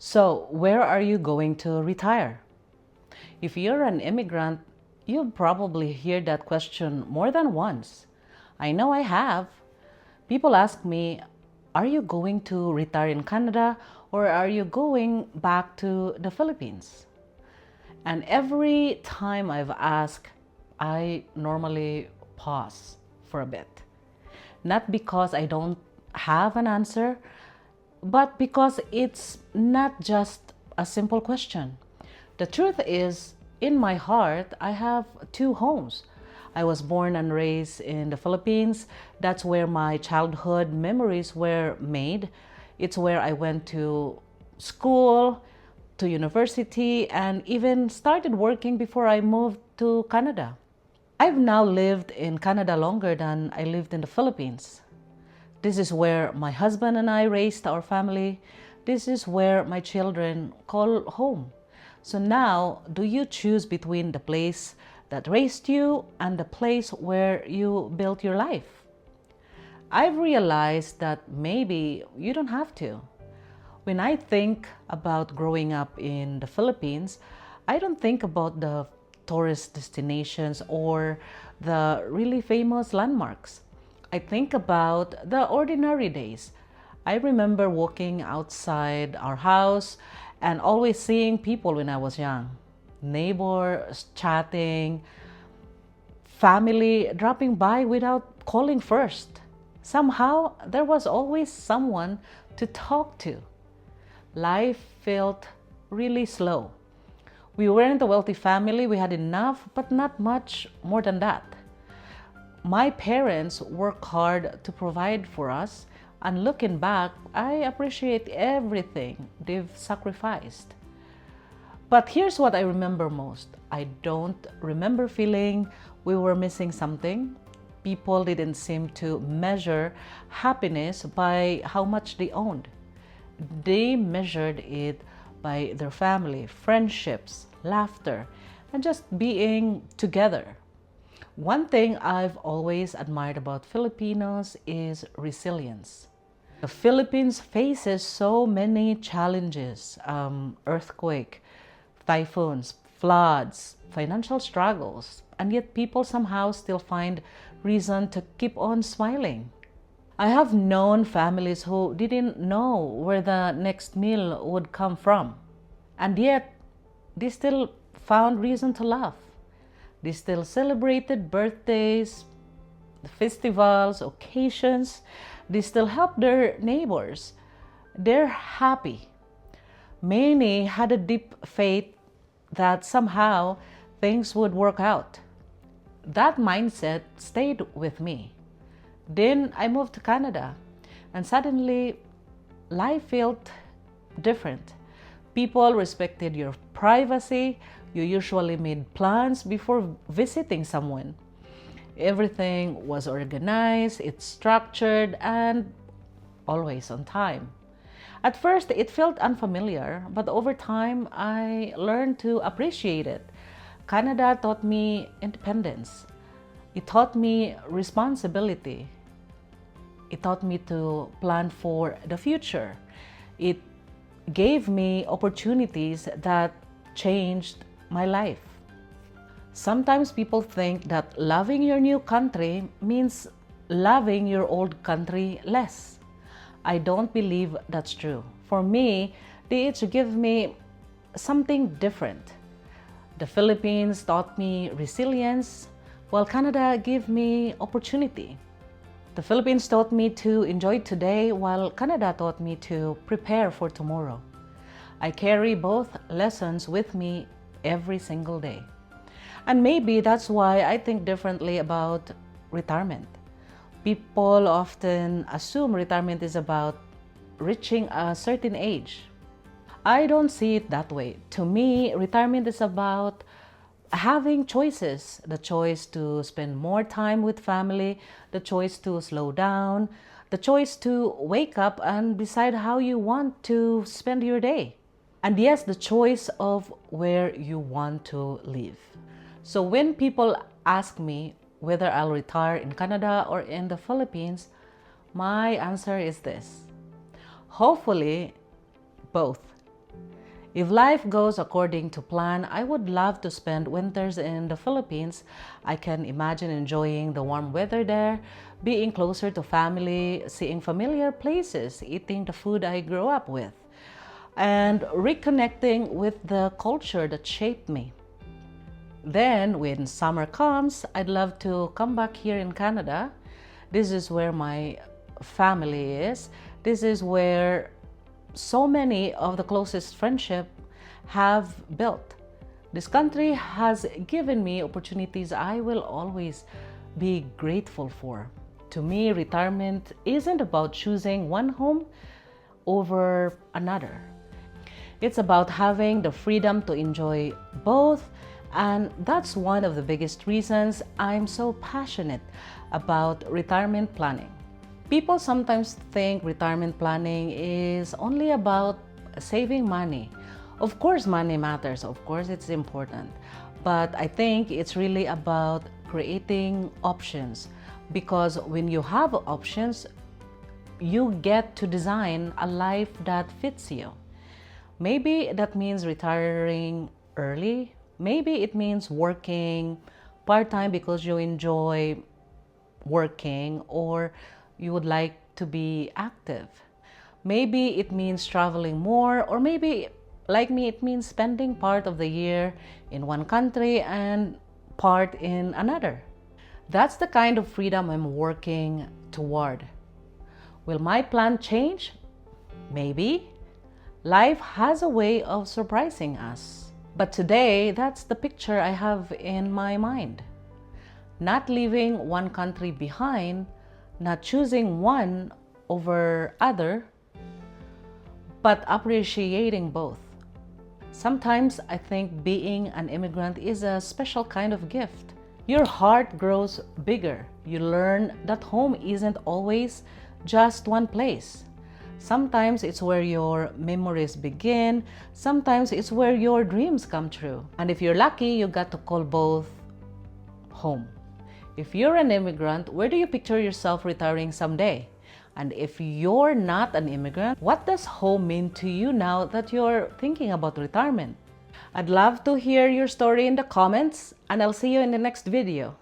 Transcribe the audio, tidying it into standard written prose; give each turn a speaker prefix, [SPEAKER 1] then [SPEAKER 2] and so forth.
[SPEAKER 1] So, where are you going to retire? If you're an immigrant, you'll probably hear that question more than once. I know I have. People ask me, are you going to retire in Canada or are you going back to the Philippines? And every time I've asked, I normally pause for a bit. Not because I don't have an answer, but because it's not just a simple question. The truth is, in my heart, I have two homes. I was born and raised in the Philippines. That's where my childhood memories were made. It's where I went to school, to university, and even started working before I moved to Canada. I've now lived in Canada longer than I lived in the Philippines. This is where my husband and I raised our family. This is where my children call home. So now, do you choose between the place that raised you and the place where you built your life? I've realized that maybe you don't have to. When I think about growing up in the Philippines, I don't think about the tourist destinations or the really famous landmarks. I think about the ordinary days. I remember walking outside our house and always seeing people when I was young. Neighbors chatting, family dropping by without calling first. Somehow, there was always someone to talk to. Life felt really slow. We weren't a wealthy family, we had enough, but not much more than that. My parents worked hard to provide for us, and looking back, I appreciate everything they've sacrificed. But here's what I remember most. I don't remember feeling we were missing something. People didn't seem to measure happiness by how much they owned. They measured it by their family, friendships, laughter, and just being together. One thing I've always admired about Filipinos is resilience. The Philippines faces so many challenges, earthquake, typhoons, floods, financial struggles, and yet people somehow still find reason to keep on smiling. I have known families who didn't know where the next meal would come from, and yet they still found reason to laugh. They still celebrated birthdays, festivals, occasions. They still helped their neighbors. They're happy. Many had a deep faith that somehow things would work out. That mindset stayed with me. Then I moved to Canada, and suddenly life felt different. People respected your privacy. You usually made plans before visiting someone. Everything was organized, it's structured, and always on time. At first, it felt unfamiliar, but over time, I learned to appreciate it. Canada taught me independence. It taught me responsibility. It taught me to plan for the future. It gave me opportunities that changed my life. Sometimes people think that loving your new country means loving your old country less. I don't believe that's true. For me, they each give me something different. The Philippines taught me resilience, while Canada gave me opportunity. The Philippines taught me to enjoy today, while Canada taught me to prepare for tomorrow. I carry both lessons with me every single day. And maybe that's why I think differently about retirement. People often assume retirement is about reaching a certain age. I don't see it that way. To me, retirement is about having choices, the choice to spend more time with family, the choice to slow down, the choice to wake up and decide how you want to spend your day. And yes, the choice of where you want to live. So when people ask me whether I'll retire in Canada or in the Philippines, my answer is this. Hopefully, both. If life goes according to plan, I would love to spend winters in the Philippines. I can imagine enjoying the warm weather there, being closer to family, seeing familiar places, eating the food I grew up with, and reconnecting with the culture that shaped me. Then, when summer comes, I'd love to come back here in Canada. This is where my family is. This is where so many of the closest friendship have built. This country has given me opportunities I will always be grateful for. To me, retirement isn't about choosing one home over another. It's about having the freedom to enjoy both, and that's one of the biggest reasons I'm so passionate about retirement planning. People sometimes think retirement planning is only about saving money. Of course, money matters. Of course, it's important. But I think it's really about creating options, because when you have options, you get to design a life that fits you. Maybe that means retiring early. Maybe it means working part-time because you enjoy working, or you would like to be active. Maybe it means traveling more, or maybe, like me, it means spending part of the year in one country and part in another. That's the kind of freedom I'm working toward. Will my plan change? Maybe. Life has a way of surprising us. But today, that's the picture I have in my mind. Not leaving one country behind, not choosing one over other, but appreciating both. Sometimes I think being an immigrant is a special kind of gift. Your heart grows bigger. You learn that home isn't always just one place. Sometimes it's where your memories begin. Sometimes it's where your dreams come true. And if you're lucky, you got to call both home. If you're an immigrant, where do you picture yourself retiring someday? And if you're not an immigrant, what does home mean to you now that you're thinking about retirement? I'd love to hear your story in the comments, and I'll see you in the next video.